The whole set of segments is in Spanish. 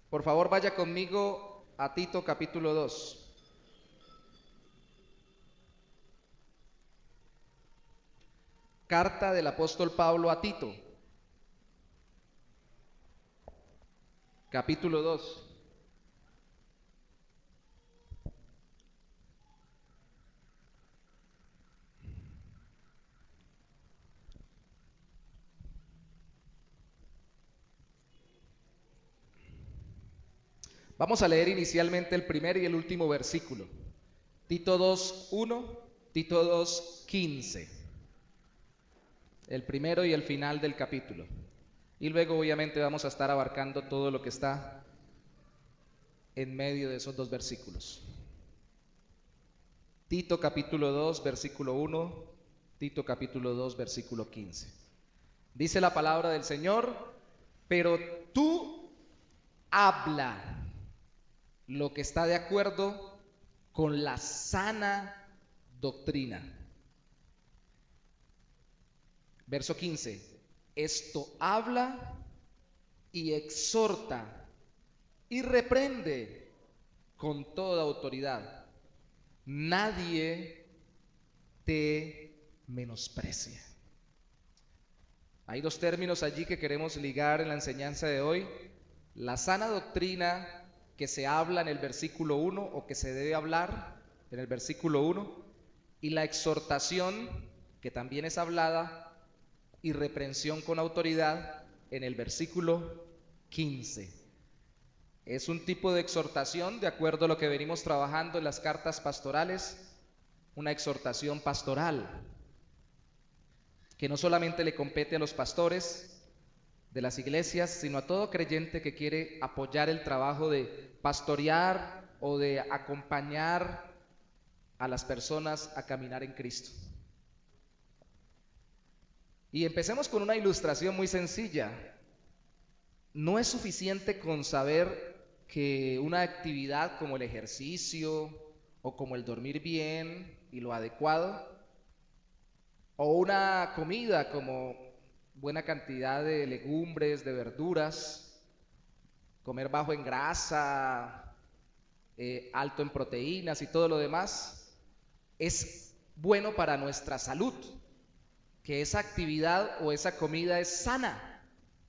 Por favor, vaya conmigo a Tito capítulo 2. Carta del apóstol Pablo a Tito, capítulo 2. Vamos a leer inicialmente el primer y el último versículo. Tito 2:1, Tito 2:15. El primero y el final del capítulo. Y luego obviamente vamos a estar abarcando todo lo que está en medio de esos dos versículos. Tito capítulo 2, versículo 1, Tito capítulo 2, versículo 15. Dice la palabra del Señor: pero tú habla lo que está de acuerdo con la sana doctrina. Verso 15. Esto habla y exhorta y reprende con toda autoridad. Nadie te menosprecia. Hay dos términos allí que queremos ligar en la enseñanza de hoy: la sana doctrina que se habla en el versículo 1 o que se debe hablar en el versículo 1, y la exhortación que también es hablada y reprensión con autoridad en el versículo 15. Es un tipo de exhortación de acuerdo a lo que venimos trabajando en las cartas pastorales, una exhortación pastoral que no solamente le compete a los pastores de las iglesias, sino a todo creyente que quiere apoyar el trabajo de pastorear o de acompañar a las personas a caminar en Cristo. Y empecemos con una ilustración muy sencilla. No es suficiente con saber que una actividad como el ejercicio o como el dormir bien y lo adecuado, o una comida como buena cantidad de legumbres, de verduras, comer bajo en grasa, alto en proteínas y todo lo demás, es bueno para nuestra salud, que esa actividad o esa comida es sana.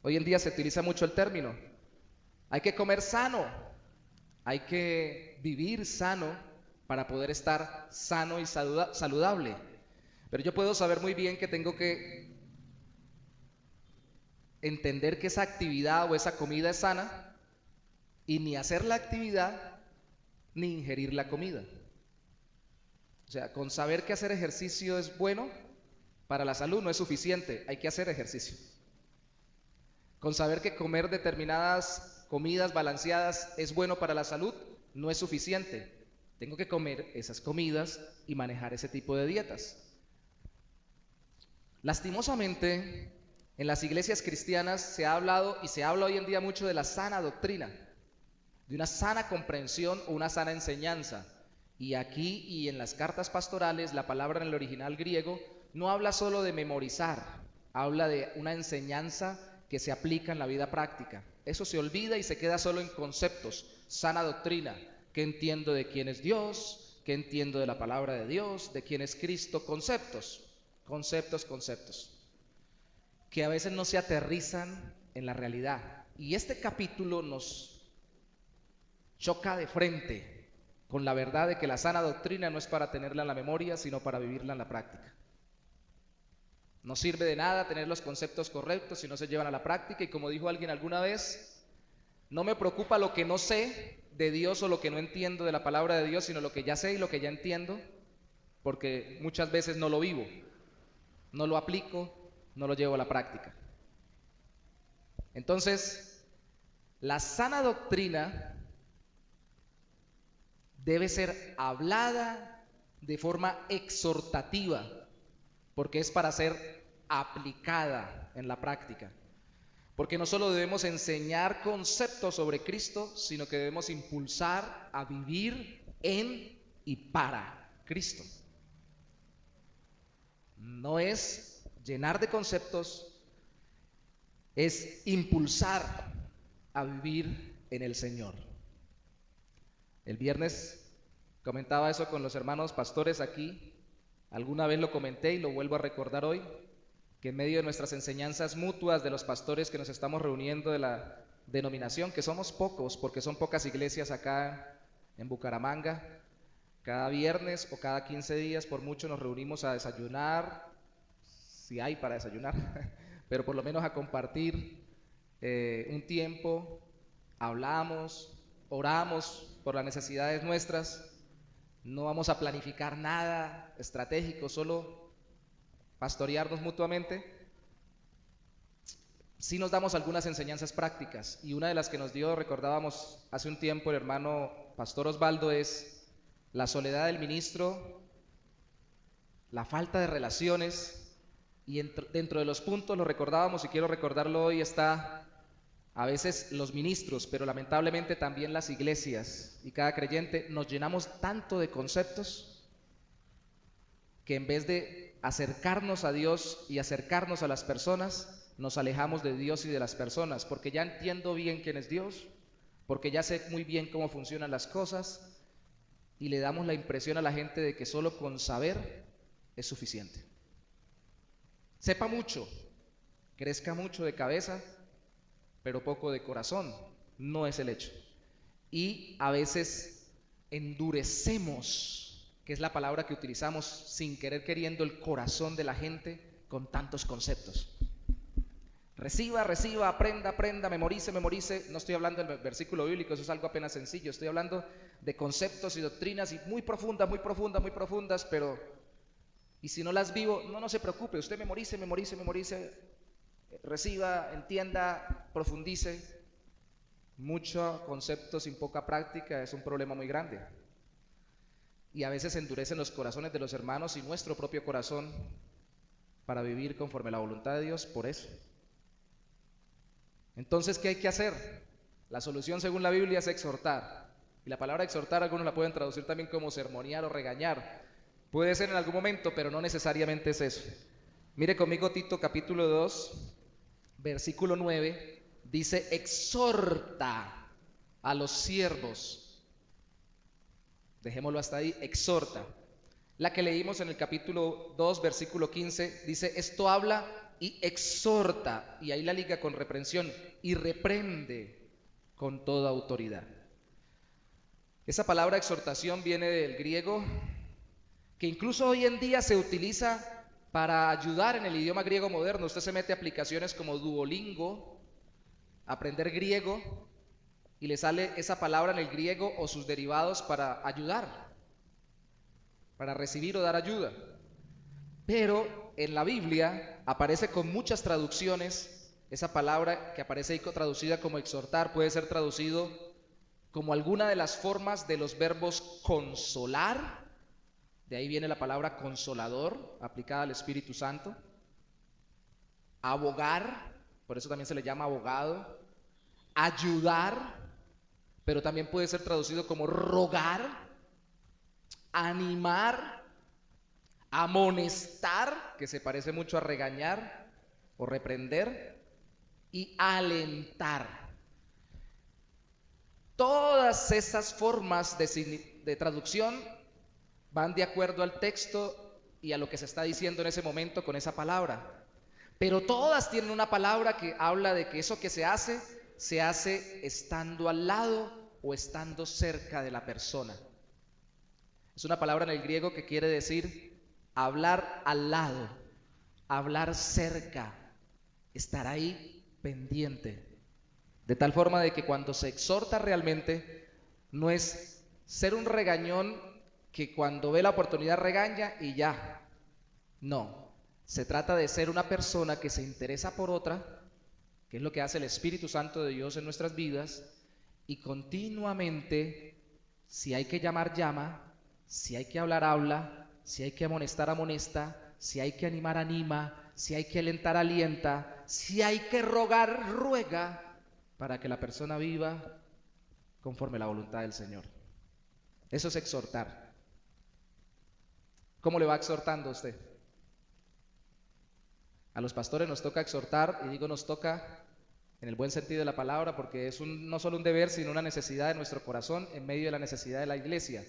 Hoy en día se utiliza mucho el término: hay que comer sano, hay que vivir sano para poder estar sano y saludable. Pero yo puedo saber muy bien que tengo que entender que esa actividad o esa comida es sana y ni hacer la actividad ni ingerir la comida. O sea, con saber que hacer ejercicio es bueno para la salud no es suficiente, hay que hacer ejercicio. Con saber que comer determinadas comidas balanceadas es bueno para la salud no es suficiente, tengo que comer esas comidas y manejar ese tipo de dietas. Lastimosamente, en las iglesias cristianas se ha hablado y se habla hoy en día mucho de la sana doctrina, de una sana comprensión o una sana enseñanza. Y aquí y en las cartas pastorales, la palabra en el original griego no habla solo de memorizar, habla de una enseñanza que se aplica en la vida práctica. Eso se olvida y se queda solo en conceptos. Sana doctrina: ¿qué entiendo de quién es Dios? ¿Qué entiendo de la palabra de Dios? ¿De quién es Cristo? Conceptos, conceptos, conceptos, que a veces no se aterrizan en la realidad. Y este capítulo nos choca de frente con la verdad de que la sana doctrina no es para tenerla en la memoria, sino para vivirla en la práctica. No sirve de nada tener los conceptos correctos si no se llevan a la práctica. Y como dijo alguien alguna vez: no me preocupa lo que no sé de Dios o lo que no entiendo de la palabra de Dios, sino lo que ya sé y lo que ya entiendo, porque muchas veces no lo vivo, no lo aplico, no lo llevo a la práctica. Entonces, la sana doctrina debe ser hablada de forma exhortativa, porque es para ser aplicada en la práctica. Porque no solo debemos enseñar conceptos sobre Cristo, sino que debemos impulsar a vivir en y para Cristo. No es llenar de conceptos, es impulsar a vivir en el Señor. El viernes comentaba eso con los hermanos pastores aquí. Alguna vez lo comenté y lo vuelvo a recordar hoy, que en medio de nuestras enseñanzas mutuas de los pastores que nos estamos reuniendo de la denominación, que somos pocos porque son pocas iglesias acá en Bucaramanga, cada viernes o cada 15 días por mucho nos reunimos a desayunar, si hay para desayunar, pero por lo menos a compartir un tiempo, hablamos, oramos por las necesidades nuestras. No vamos a planificar nada estratégico, solo pastorearnos mutuamente. Sí nos damos algunas enseñanzas prácticas, y una de las que nos dio, recordábamos hace un tiempo el hermano Pastor Osvaldo, es la soledad del ministro, la falta de relaciones, y dentro de los puntos, lo recordábamos y quiero recordarlo hoy, está a veces los ministros, pero lamentablemente también las iglesias y cada creyente nos llenamos tanto de conceptos que en vez de acercarnos a Dios y acercarnos a las personas, nos alejamos de Dios y de las personas, porque ya entiendo bien quién es Dios, porque ya sé muy bien cómo funcionan las cosas, y le damos la impresión a la gente de que solo con saber es suficiente. Sepa mucho, crezca mucho de cabeza, pero poco de corazón, no es el hecho. Y a veces endurecemos, que es la palabra que utilizamos sin querer queriendo, el corazón de la gente con tantos conceptos. Reciba, reciba, aprenda, aprenda, memorice, memorice. No estoy hablando del versículo bíblico, eso es algo apenas sencillo. Estoy hablando de conceptos y doctrinas y muy profundas, muy profundas, muy profundas, pero y si no las vivo, no se preocupe, usted memorice, memorice, memorice, reciba, entienda, profundice. Mucho concepto sin poca práctica es un problema muy grande. Y a veces endurecen los corazones de los hermanos y nuestro propio corazón para vivir conforme a la voluntad de Dios por eso. Entonces, ¿qué hay que hacer? La solución según la Biblia es exhortar. Y la palabra exhortar algunos la pueden traducir también como sermonear o regañar. Puede ser en algún momento, pero no necesariamente es eso. Mire conmigo Tito capítulo 2, versículo 9, dice: exhorta a los siervos. Dejémoslo hasta ahí, exhorta. La que leímos en el capítulo 2, versículo 15, dice: esto habla y exhorta, y ahí la liga con reprensión, y reprende con toda autoridad. Esa palabra exhortación viene del griego, que incluso hoy en día se utiliza para ayudar en el idioma griego moderno. Usted se mete a aplicaciones como Duolingo, aprender griego, y le sale esa palabra en el griego o sus derivados para ayudar, para recibir o dar ayuda. Pero en la Biblia aparece con muchas traducciones. Esa palabra que aparece ahí traducida como exhortar puede ser traducido como alguna de las formas de los verbos consolar. De ahí viene la palabra consolador, aplicada al Espíritu Santo. Abogar, por eso también se le llama abogado. Ayudar, pero también puede ser traducido como rogar. Animar, amonestar, que se parece mucho a regañar o reprender, y alentar. Todas esas formas de traducción van de acuerdo al texto y a lo que se está diciendo en ese momento con esa palabra. Pero todas tienen una palabra que habla de que eso que se hace estando al lado o estando cerca de la persona. Es una palabra en el griego que quiere decir hablar al lado, hablar cerca, estar ahí pendiente. De tal forma de que cuando se exhorta realmente no es ser un regañón que cuando ve la oportunidad regaña y ya. No, se trata de ser una persona que se interesa por otra, que es lo que hace el Espíritu Santo de Dios en nuestras vidas, y continuamente, si hay que llamar, llama, si hay que hablar, habla, si hay que amonestar, amonesta, si hay que animar, anima, si hay que alentar, alienta, si hay que rogar, ruega, para que la persona viva conforme a la voluntad del Señor. Eso es exhortar. ¿Cómo le va exhortando a usted? A los pastores nos toca exhortar, y digo nos toca en el buen sentido de la palabra, porque es no solo un deber, sino una necesidad de nuestro corazón en medio de la necesidad de la iglesia.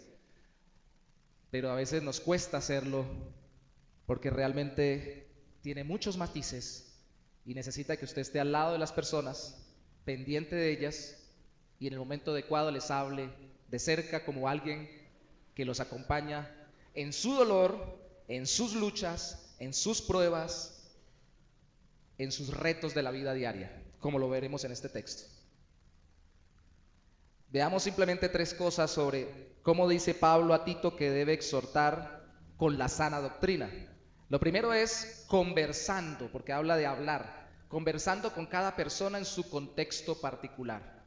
Pero a veces nos cuesta hacerlo porque realmente tiene muchos matices y necesita que usted esté al lado de las personas, pendiente de ellas, y en el momento adecuado les hable de cerca como alguien que los acompaña en su dolor, en sus luchas, en sus pruebas, en sus retos de la vida diaria, como lo veremos en este texto. Veamos simplemente 3 cosas sobre cómo dice Pablo a Tito que debe exhortar con la sana doctrina. Lo primero es conversando, porque habla de hablar, conversando con cada persona en su contexto particular.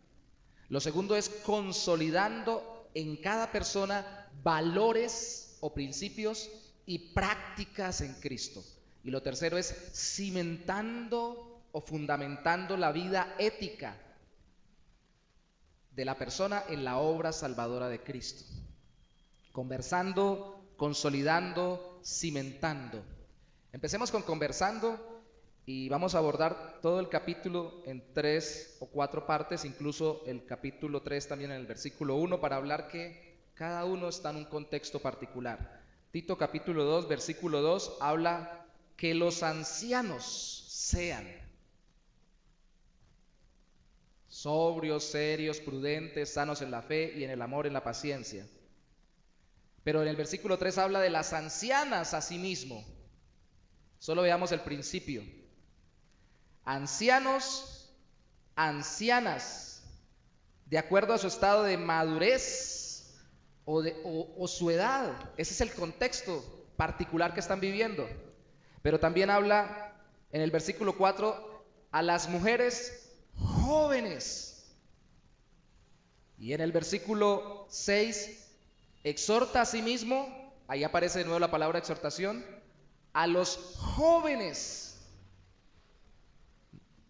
Lo segundo es consolidando en cada persona valores o principios y prácticas en Cristo. Y lo tercero es cimentando o fundamentando la vida ética de la persona en la obra salvadora de Cristo. Conversando, consolidando, cimentando. Empecemos con conversando y vamos a abordar todo el capítulo en 3 o 4 partes, incluso el capítulo 3 también en el versículo 1, para hablar que cada uno está en un contexto particular. Tito capítulo 2, versículo 2, habla que los ancianos sean sobrios, serios, prudentes, sanos en la fe y en el amor, en la paciencia. Pero en el versículo 3 habla de las ancianas asimismo. Solo veamos el principio. Ancianos, ancianas, de acuerdo a su estado de madurez o su edad. Ese es el contexto particular que están viviendo. Pero también habla en el versículo 4 a las mujeres jóvenes. Y en el versículo 6 exhorta a sí mismo, ahí aparece de nuevo la palabra exhortación, a los jóvenes.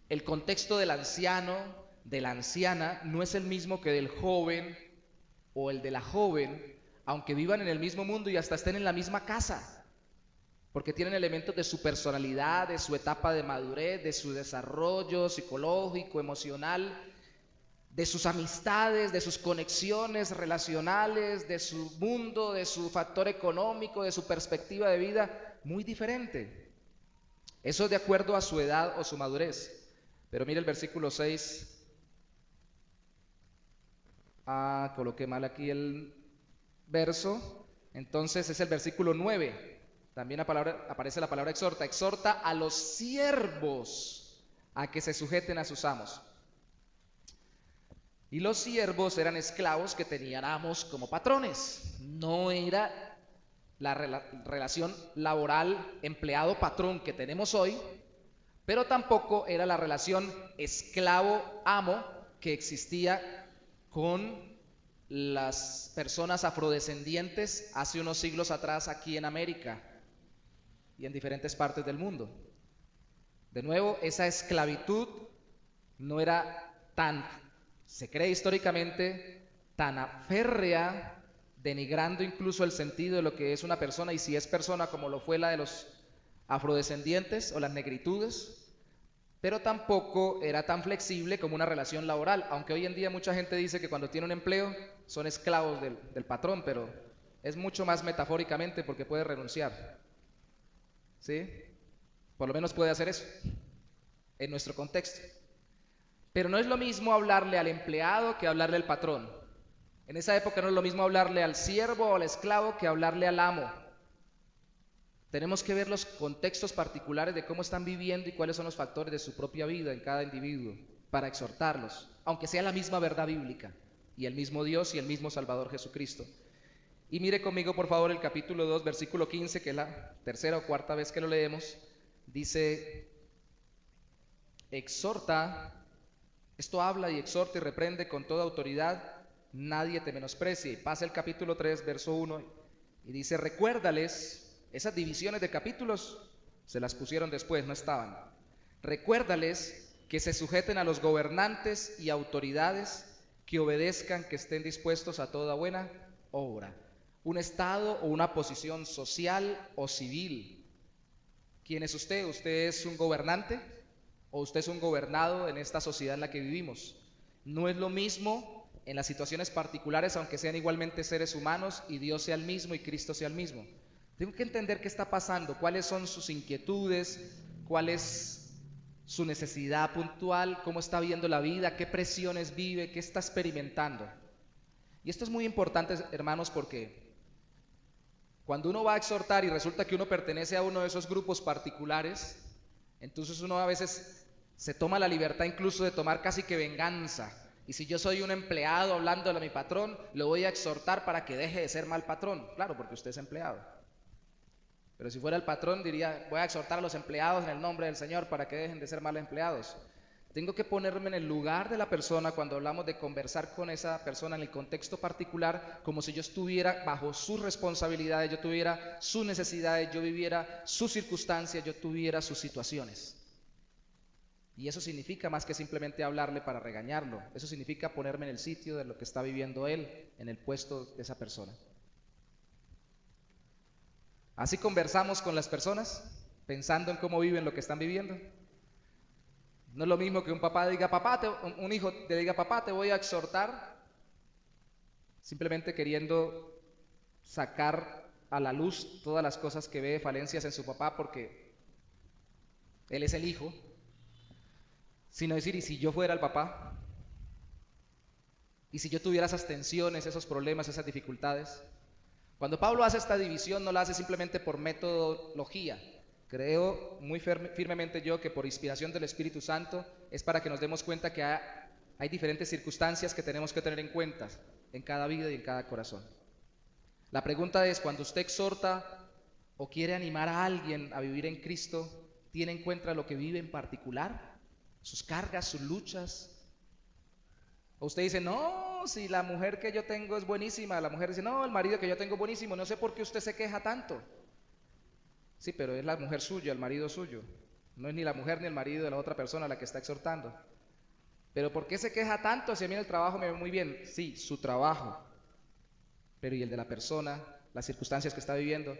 El contexto del anciano, de la anciana, no es el mismo que del joven o el de la joven, aunque vivan en el mismo mundo y hasta estén en la misma casa, porque tienen elementos de su personalidad, de su etapa de madurez, de su desarrollo psicológico, emocional, de sus amistades, de sus conexiones relacionales, de su mundo, de su factor económico, de su perspectiva de vida, muy diferente. Eso es de acuerdo a su edad o su madurez. Pero mire el versículo 6. Coloqué mal aquí el verso. Entonces es el versículo 9. También aparece la palabra exhorta. Exhorta a los siervos a que se sujeten a sus amos. Y los siervos eran esclavos que tenían amos como patrones. No era la relación laboral empleado-patrón que tenemos hoy, pero tampoco era la relación esclavo-amo que existía con las personas afrodescendientes hace unos siglos atrás aquí en América y en diferentes partes del mundo. De nuevo, esa esclavitud no era se cree históricamente, tan férrea, denigrando incluso el sentido de lo que es una persona, y si es persona como lo fue la de los afrodescendientes o las negritudes, pero tampoco era tan flexible como una relación laboral, aunque hoy en día mucha gente dice que cuando tiene un empleo son esclavos del patrón, pero es mucho más metafóricamente porque puede renunciar, ¿sí? Por lo menos puede hacer eso en nuestro contexto. Pero no es lo mismo hablarle al empleado que hablarle al patrón. En esa época no es lo mismo hablarle al siervo o al esclavo que hablarle al amo. Tenemos que ver los contextos particulares de cómo están viviendo y cuáles son los factores de su propia vida en cada individuo para exhortarlos, aunque sea la misma verdad bíblica y el mismo Dios y el mismo Salvador Jesucristo. Y mire conmigo por favor el capítulo 2, versículo 15, que es la tercera o cuarta vez que lo leemos. Dice, exhorta. Esto habla y exhorta y reprende con toda autoridad, nadie te menosprecie. Y pasa el capítulo 3, verso 1, y dice, recuérdales, esas divisiones de capítulos se las pusieron después, no estaban. Recuérdales que se sujeten a los gobernantes y autoridades, que obedezcan, que estén dispuestos a toda buena obra. Un estado o una posición social o civil. ¿Quién es usted? ¿Usted es un gobernante o usted es un gobernado en esta sociedad en la que vivimos. No es lo mismo en las situaciones particulares, aunque sean igualmente seres humanos y Dios sea el mismo y Cristo sea el mismo. Tengo que entender qué está pasando, cuáles son sus inquietudes, cuál es su necesidad puntual, cómo está viendo la vida, qué presiones vive, qué está experimentando. Y esto es muy importante, hermanos, porque cuando uno va a exhortar y resulta que uno pertenece a uno de esos grupos particulares, entonces uno a veces se toma la libertad incluso de tomar casi que venganza. Y si yo soy un empleado hablándole a mi patrón, lo voy a exhortar para que deje de ser mal patrón. Claro, porque usted es empleado. Pero si fuera el patrón diría, voy a exhortar a los empleados en el nombre del Señor para que dejen de ser malos empleados. Tengo que ponerme en el lugar de la persona cuando hablamos de conversar con esa persona en el contexto particular, como si yo estuviera bajo sus responsabilidades, yo tuviera sus necesidades, yo viviera sus circunstancias, yo tuviera sus situaciones. Y eso significa más que simplemente hablarle para regañarlo, eso significa ponerme en el sitio de lo que está viviendo él, en el puesto de esa persona. Así conversamos con las personas, pensando en cómo viven lo que están viviendo. No es lo mismo que un papá diga, un hijo te diga, papá, te voy a exhortar, simplemente queriendo sacar a la luz todas las cosas que ve falencias en su papá porque él es el hijo, sino decir, ¿y si yo fuera el papá? ¿Y si yo tuviera esas tensiones, esos problemas, esas dificultades? Cuando Pablo hace esta división, no la hace simplemente por metodología. Creo muy firmemente yo que por inspiración del Espíritu Santo es para que nos demos cuenta que hay diferentes circunstancias que tenemos que tener en cuenta en cada vida y en cada corazón. La pregunta es, cuando usted exhorta o quiere animar a alguien a vivir en Cristo, ¿tiene en cuenta lo que vive en particular? ¿Sus cargas, sus luchas? O usted dice, no, si la mujer que yo tengo es buenísima. La mujer dice, no, el marido que yo tengo es buenísimo. No sé por qué usted se queja tanto. Sí, pero es la mujer suya, el marido suyo. No es ni la mujer ni el marido de la otra persona la que está exhortando. Pero ¿por qué se queja tanto si a mí en el trabajo me ve muy bien? Sí, su trabajo. Pero ¿y el de la persona? Las circunstancias que está viviendo.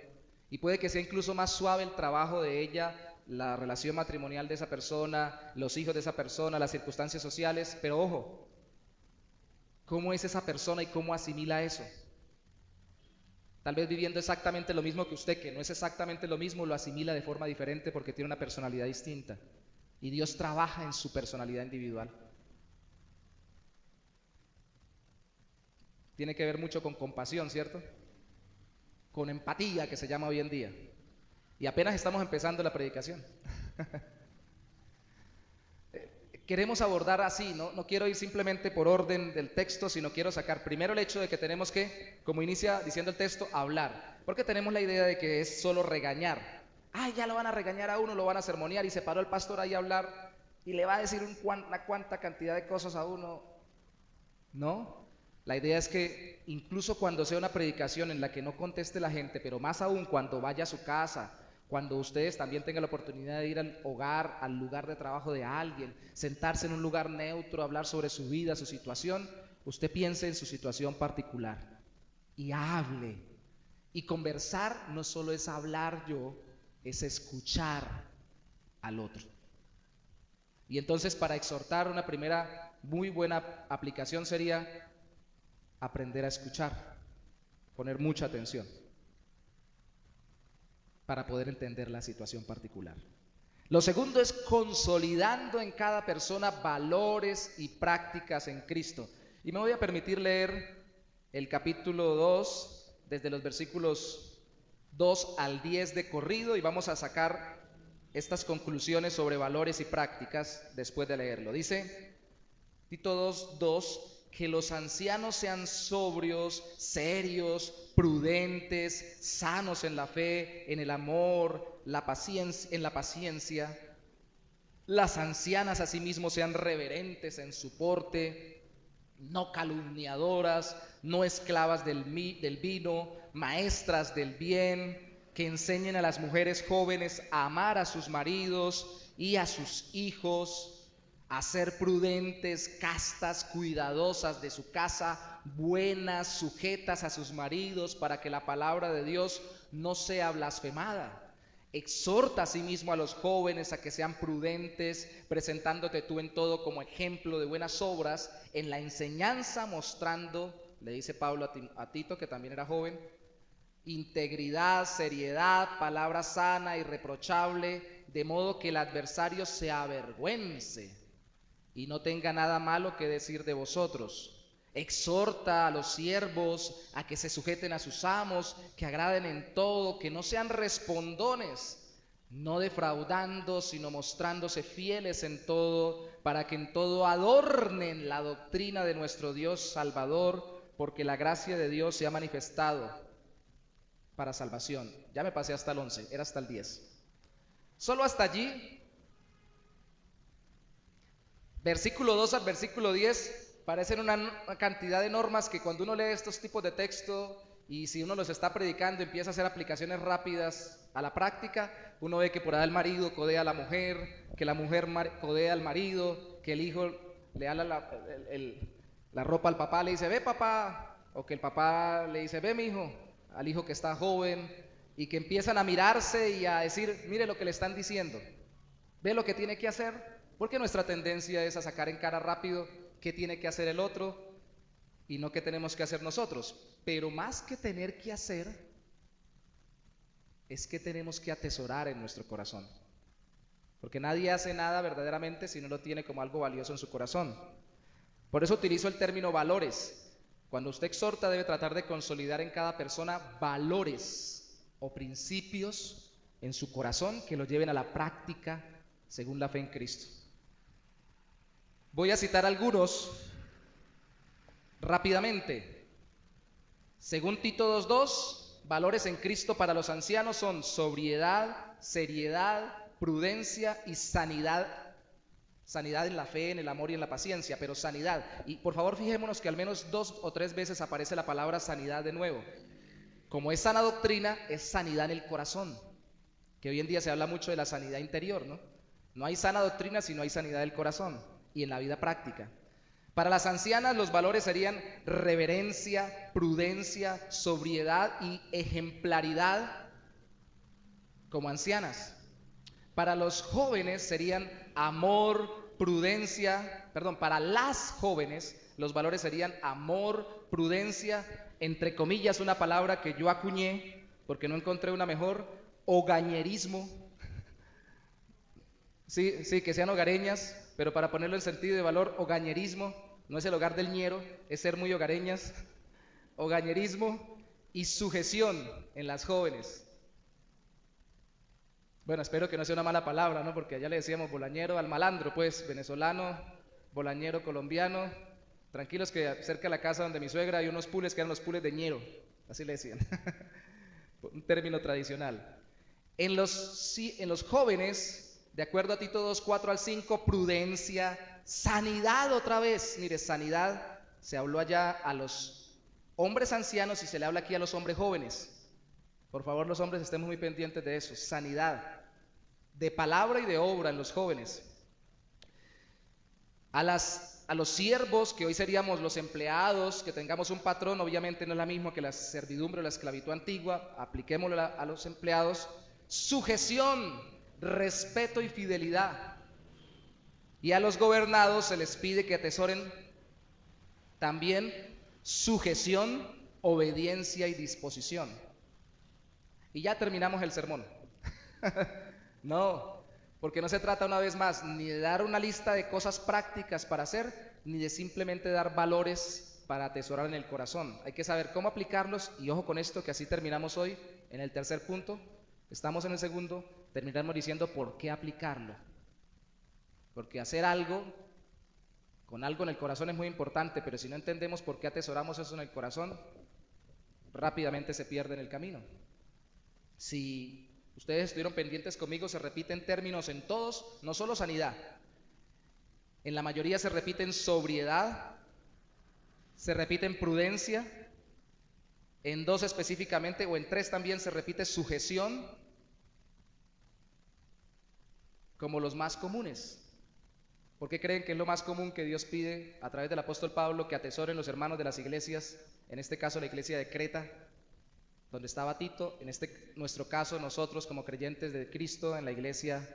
Y puede que sea incluso más suave el trabajo de ella, la relación matrimonial de esa persona, los hijos de esa persona, las circunstancias sociales. Pero ojo, ¿cómo es esa persona y cómo asimila eso? Tal vez viviendo exactamente lo mismo que usted, que no es exactamente lo mismo, lo asimila de forma diferente porque tiene una personalidad distinta. Y Dios trabaja en su personalidad individual. Tiene que ver mucho con compasión, ¿cierto? Con empatía, que se llama hoy en día. Y apenas estamos empezando la predicación. Queremos abordar así, no quiero ir simplemente por orden del texto, sino quiero sacar primero el hecho de que tenemos que, como inicia diciendo el texto, hablar. Porque tenemos la idea de que es solo regañar. Ay, ya lo van a regañar a uno, lo van a sermonear y se paró el pastor ahí a hablar y le va a decir una cuanta cantidad de cosas a uno. No, la idea es que incluso cuando sea una predicación en la que no conteste la gente, pero más aún cuando vaya a su casa, cuando ustedes también tengan la oportunidad de ir al hogar, al lugar de trabajo de alguien, sentarse en un lugar neutro, hablar sobre su vida, su situación, usted piense en su situación particular y hable. Y conversar no solo es hablar yo, es escuchar al otro. Y entonces para exhortar, una primera muy buena aplicación sería aprender a escuchar, poner mucha atención para poder entender la situación particular. Lo segundo es consolidando en cada persona valores y prácticas en Cristo. Y me voy a permitir leer el capítulo 2, desde los versículos 2 al 10 de corrido, y vamos a sacar estas conclusiones sobre valores y prácticas después de leerlo. Dice Tito 2:2, que los ancianos sean sobrios, serios, prudentes, sanos en la fe, en el amor, en la paciencia. Las ancianas asimismo sean reverentes en su porte, no calumniadoras, no esclavas del vino, maestras del bien, que enseñen a las mujeres jóvenes a amar a sus maridos y a sus hijos, a ser prudentes, castas, cuidadosas de su casa, buenas, sujetas a sus maridos, para que la palabra de Dios no sea blasfemada. Exhorta asimismo a los jóvenes a que sean prudentes, presentándote tú en todo como ejemplo de buenas obras, en la enseñanza mostrando, le dice Pablo a Tito, que también era joven, integridad, seriedad, palabra sana, irreprochable, de modo que el adversario se avergüence y no tenga nada malo que decir de vosotros. Exhorta a los siervos a que se sujeten a sus amos, que agraden en todo, que no sean respondones, no defraudando, sino mostrándose fieles en todo, para que en todo adornen la doctrina de nuestro Dios Salvador, porque la gracia de Dios se ha manifestado para salvación. Ya me pasé hasta el 11, era hasta el 10. Solo hasta allí, versículo 2 al versículo 10, parecen una cantidad de normas que cuando uno lee estos tipos de texto y si uno los está predicando empieza a hacer aplicaciones rápidas a la práctica, uno ve que por ahí el marido codea a la mujer, que la mujer codea al marido, que el hijo le da la ropa al papá, le dice, ve papá, o que el papá le dice, ve mi hijo, al hijo que está joven, y que empiezan a mirarse y a decir, mire lo que le están diciendo, ve lo que tiene que hacer, porque nuestra tendencia es a sacar en cara rápido qué tiene que hacer el otro y no qué tenemos que hacer nosotros. Pero más que tener que hacer, es que tenemos que atesorar en nuestro corazón. Porque nadie hace nada verdaderamente si no lo tiene como algo valioso en su corazón. Por eso utilizo el término valores. Cuando usted exhorta debe tratar de consolidar en cada persona valores o principios en su corazón que lo lleven a la práctica según la fe en Cristo. Voy a citar algunos rápidamente. Según Tito 2:2, valores en Cristo para los ancianos son sobriedad, seriedad, prudencia y sanidad. Sanidad en la fe, en el amor y en la paciencia, pero sanidad. Y por favor fijémonos que al menos 2 o 3 veces aparece la palabra sanidad de nuevo. Como es sana doctrina, es sanidad en el corazón, que hoy en día se habla mucho de la sanidad interior, ¿no? No hay sana doctrina si no hay sanidad del corazón y en la vida práctica. Para las ancianas los valores serían reverencia, prudencia, sobriedad y ejemplaridad como ancianas. Para los jóvenes serían amor, prudencia, para las jóvenes los valores serían amor, prudencia, entre comillas una palabra que yo acuñé porque no encontré una mejor, hogañerismo. Sí, que sean hogareñas, pero para ponerlo en sentido de valor, hogañerismo, no es el hogar del ñero, es ser muy hogareñas, hogañerismo y sujeción en las jóvenes. Bueno, espero que no sea una mala palabra, ¿no? Porque allá le decíamos bolañero al malandro, pues, venezolano, bolañero colombiano. Tranquilos que cerca de la casa donde mi suegra hay unos pules que eran los pules de ñero, así le decían, un término tradicional. En los jóvenes, de acuerdo a Tito 2:4 al 5, prudencia, sanidad otra vez. Mire, sanidad se habló allá a los hombres ancianos y se le habla aquí a los hombres jóvenes. Por favor, los hombres estemos muy pendientes de eso. Sanidad de palabra y de obra en los jóvenes. A los siervos, que hoy seríamos los empleados, que tengamos un patrón, obviamente no es la misma que la servidumbre o la esclavitud antigua, apliquémoslo a los empleados. Sujeción, respeto y fidelidad. Y a los gobernados se les pide que atesoren también sujeción, obediencia y disposición. Y ya terminamos el sermón. No, porque no se trata una vez más ni de dar una lista de cosas prácticas para hacer, ni de simplemente dar valores para atesorar en el corazón. Hay que saber cómo aplicarlos y ojo con esto, que así terminamos hoy en el tercer punto. Estamos en el segundo, terminamos diciendo por qué aplicarlo. Porque hacer algo, con algo en el corazón es muy importante, pero si no entendemos por qué atesoramos eso en el corazón, rápidamente se pierde en el camino. Si ustedes estuvieron pendientes conmigo, se repiten términos en todos, no solo sanidad. En la mayoría se repiten sobriedad, se repiten prudencia, en 2 específicamente, o en 3 también se repite sujeción, como los más comunes. ¿Por qué creen que es lo más común que Dios pide a través del apóstol Pablo que atesoren los hermanos de las iglesias, en este caso la iglesia de Creta, donde estaba Tito, en nuestro caso nosotros como creyentes de Cristo en la iglesia,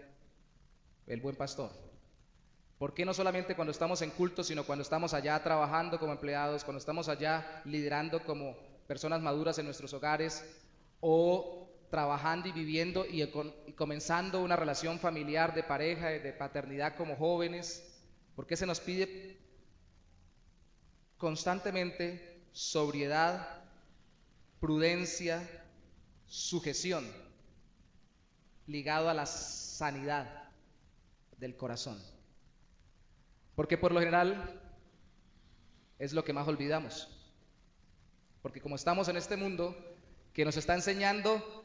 el buen pastor. ¿Por qué no solamente cuando estamos en culto, sino cuando estamos allá trabajando como empleados, cuando estamos allá liderando como personas maduras en nuestros hogares, o trabajando y viviendo y comenzando una relación familiar de pareja, de paternidad como jóvenes? ¿Por qué se nos pide constantemente sobriedad, prudencia, sujeción, ligado a la sanidad del corazón? Porque por lo general es lo que más olvidamos. Porque como estamos en este mundo que nos está enseñando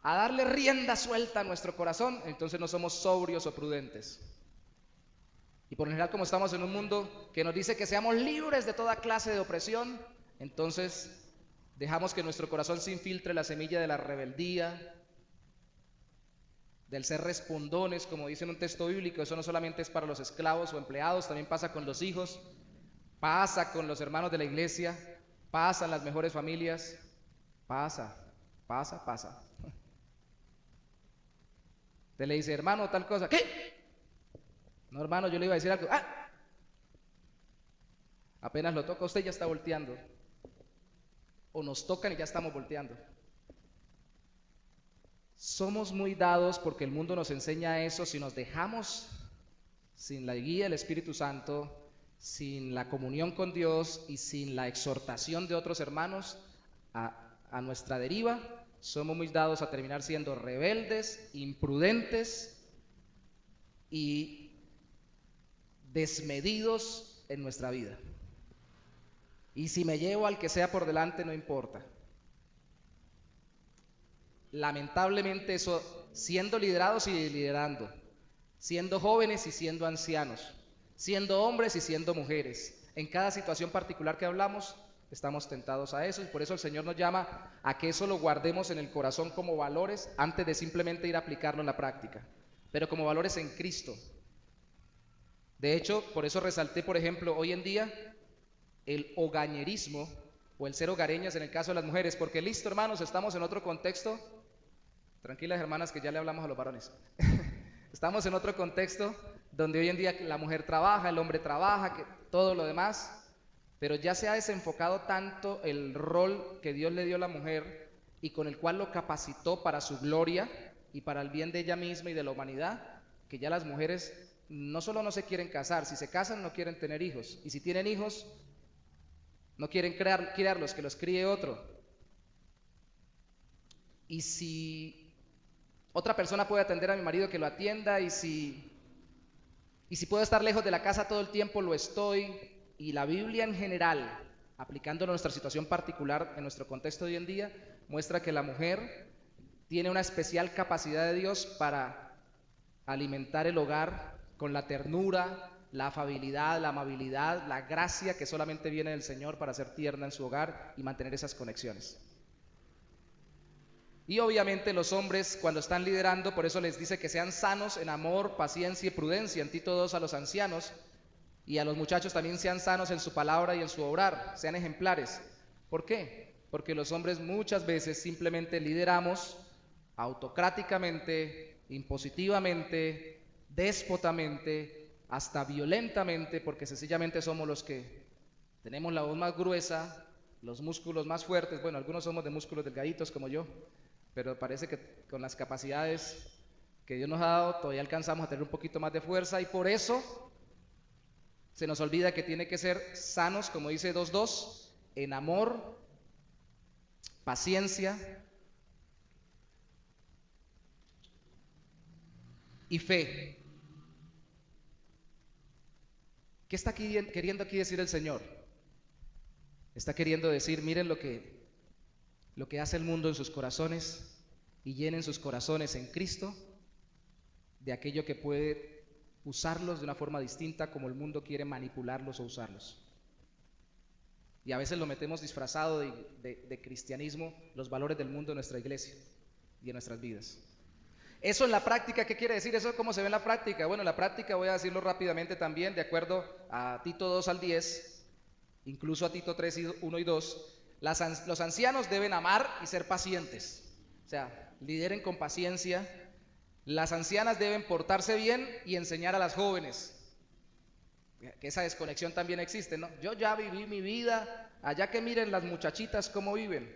a darle rienda suelta a nuestro corazón, entonces no somos sobrios o prudentes. Y por lo general, como estamos en un mundo que nos dice que seamos libres de toda clase de opresión, entonces dejamos que nuestro corazón se infiltre la semilla de la rebeldía, del ser respondones, como dice en un texto bíblico. Eso no solamente es para los esclavos o empleados, también pasa con los hijos, pasa con los hermanos de la iglesia, pasa en las mejores familias, pasa. Usted le dice, hermano, tal cosa, ¿qué? No, hermano, yo le iba a decir algo. ¡Ah! Apenas lo toca, usted ya está volteando. O nos tocan y ya estamos volteando. Somos muy dados porque el mundo nos enseña eso. Si nos dejamos sin la guía del Espíritu Santo, sin la comunión con Dios y sin la exhortación de otros hermanos a nuestra deriva, somos muy dados a terminar siendo rebeldes, imprudentes y desmedidos en nuestra vida. Y si me llevo al que sea por delante, no importa. Lamentablemente eso, siendo liderados y liderando, siendo jóvenes y siendo ancianos, siendo hombres y siendo mujeres, en cada situación particular que hablamos, estamos tentados a eso, y por eso el Señor nos llama a que eso lo guardemos en el corazón como valores antes de simplemente ir a aplicarlo en la práctica, pero como valores en Cristo. De hecho, por eso resalté, por ejemplo, hoy en día el hogañerismo o el ser hogareñas en el caso de las mujeres, porque listo, hermanos, estamos en otro contexto. Tranquilas, hermanas, que ya le hablamos a los varones. Estamos en otro contexto donde hoy en día la mujer trabaja, el hombre trabaja, que todo lo demás, pero ya se ha desenfocado tanto el rol que Dios le dio a la mujer y con el cual lo capacitó para su gloria y para el bien de ella misma y de la humanidad, que ya las mujeres no solo no se quieren casar, si se casan no quieren tener hijos, y si tienen hijos no quieren criarlos, que los críe otro. Y si otra persona puede atender a mi marido, que lo atienda, y si puedo estar lejos de la casa todo el tiempo, lo estoy. Y la Biblia en general, aplicándolo a nuestra situación particular, en nuestro contexto de hoy en día, muestra que la mujer tiene una especial capacidad de Dios para alimentar el hogar con la ternura, la afabilidad, la amabilidad, la gracia que solamente viene del Señor para ser tierna en su hogar y mantener esas conexiones. Y obviamente los hombres, cuando están liderando, por eso les dice que sean sanos en amor, paciencia y prudencia. En Tito 2 a los ancianos y a los muchachos también sean sanos en su palabra y en su obrar, sean ejemplares. ¿Por qué? Porque los hombres muchas veces simplemente lideramos autocráticamente, impositivamente, déspotamente, hasta violentamente, porque sencillamente somos los que tenemos la voz más gruesa, los músculos más fuertes. Bueno, algunos somos de músculos delgaditos como yo, pero parece que con las capacidades que Dios nos ha dado todavía alcanzamos a tener un poquito más de fuerza, y por eso se nos olvida que tiene que ser sanos, como dice 2:2, en amor, paciencia y fe. ¿Qué está queriendo aquí decir el Señor? Está queriendo decir, miren lo que hace el mundo en sus corazones, y llenen sus corazones en Cristo de aquello que puede usarlos de una forma distinta como el mundo quiere manipularlos o usarlos. Y a veces lo metemos disfrazado de cristianismo, los valores del mundo en nuestra iglesia y en nuestras vidas. Eso en la práctica, ¿qué quiere decir? ¿Eso cómo se ve en la práctica? Bueno, en la práctica voy a decirlo rápidamente también, de acuerdo a Tito 2 al 10, incluso a Tito 3, 1 y 2, Los ancianos deben amar y ser pacientes. O sea, lideren con paciencia. Las ancianas deben portarse bien y enseñar a las jóvenes. Que esa desconexión también existe, ¿no? Yo ya viví mi vida, allá que miren las muchachitas cómo viven.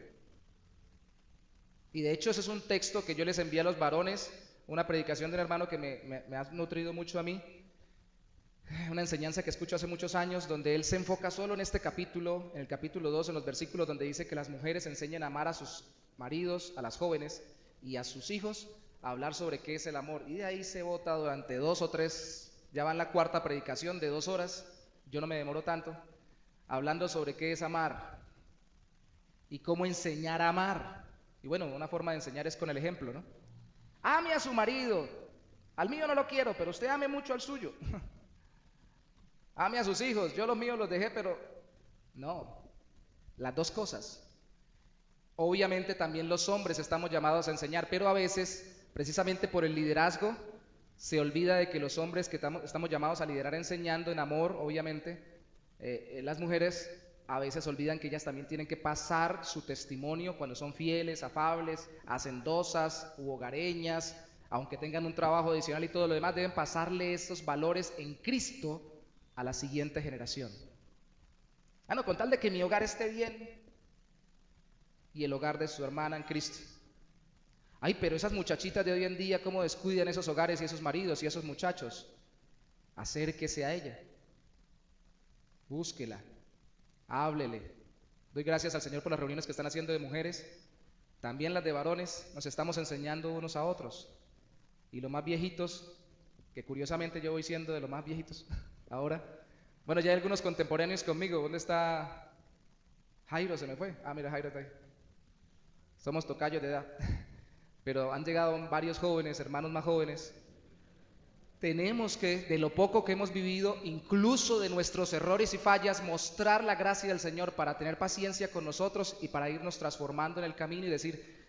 Y de hecho ese es un texto que yo les envié a los varones, una predicación de un hermano que me ha nutrido mucho a mí, una enseñanza que escucho hace muchos años, donde él se enfoca solo en este capítulo, en el capítulo 2, en los versículos donde dice que las mujeres enseñen a amar a sus maridos, a las jóvenes y a sus hijos, a hablar sobre qué es el amor. Y de ahí se vota durante 2 o 3, ya va en la cuarta predicación de 2 horas, yo no me demoro tanto, hablando sobre qué es amar y cómo enseñar a amar. Y bueno, una forma de enseñar es con el ejemplo, ¿no? Ame a su marido, al mío no lo quiero, pero usted ame mucho al suyo. Ame a sus hijos, yo los míos los dejé, pero no, las dos cosas. Obviamente también los hombres estamos llamados a enseñar, pero a veces, precisamente por el liderazgo, se olvida de que los hombres que estamos llamados a liderar enseñando en amor, obviamente, las mujeres a veces olvidan que ellas también tienen que pasar su testimonio cuando son fieles, afables, hacendosas u hogareñas, aunque tengan un trabajo adicional y todo lo demás, deben pasarle estos valores en Cristo a la siguiente generación. No, con tal de que mi hogar esté bien y el hogar de su hermana en Cristo. Ay, pero esas muchachitas de hoy en día, ¿cómo descuidan esos hogares y esos maridos y esos muchachos? Acérquese a ella, búsquela, háblele. Doy gracias al Señor por las reuniones que están haciendo de mujeres, también las de varones, nos estamos enseñando unos a otros. Y los más viejitos, que curiosamente yo voy siendo de los más viejitos ahora. Bueno, ya hay algunos contemporáneos conmigo. ¿Dónde está Jairo? Se me fue. Mira, Jairo está ahí. Somos tocayos de edad. Pero han llegado varios jóvenes, hermanos más jóvenes. Tenemos que, de lo poco que hemos vivido, incluso de nuestros errores y fallas, mostrar la gracia del Señor para tener paciencia con nosotros y para irnos transformando en el camino y decir,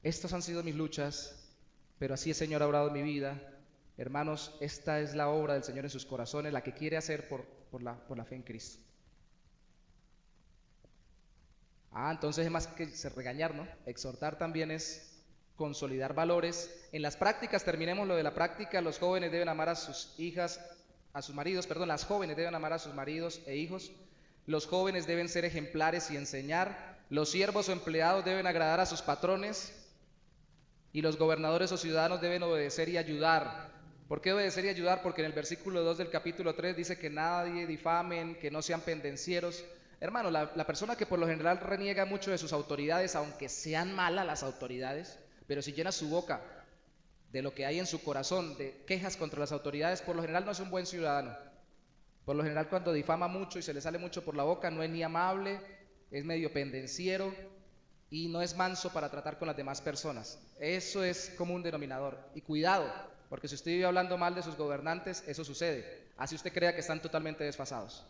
estas han sido mis luchas, pero así el Señor ha obrado en mi vida. Hermanos, esta es la obra del Señor en sus corazones, la que quiere hacer por la fe en Cristo. Entonces es más que regañar, ¿no? Exhortar también es consolidar valores. En las prácticas, terminemos lo de la práctica, los jóvenes deben amar a sus hijas, a sus maridos, perdón, las jóvenes deben amar a sus maridos e hijos. Los jóvenes deben ser ejemplares y enseñar. Los siervos o empleados deben agradar a sus patrones. Y los gobernadores o ciudadanos deben obedecer y ayudar. ¿Por qué obedecer y ayudar? Porque en el versículo 2 del capítulo 3 dice que nadie difamen, que no sean pendencieros. Hermano, la persona que por lo general reniega mucho de sus autoridades, aunque sean malas las autoridades, pero si llena su boca de lo que hay en su corazón, de quejas contra las autoridades, por lo general no es un buen ciudadano. Por lo general cuando difama mucho y se le sale mucho por la boca, no es ni amable, es medio pendenciero y no es manso para tratar con las demás personas. Eso es como un denominador. Y cuidado, porque si usted vive hablando mal de sus gobernantes, eso sucede. Así usted crea que están totalmente desfasados.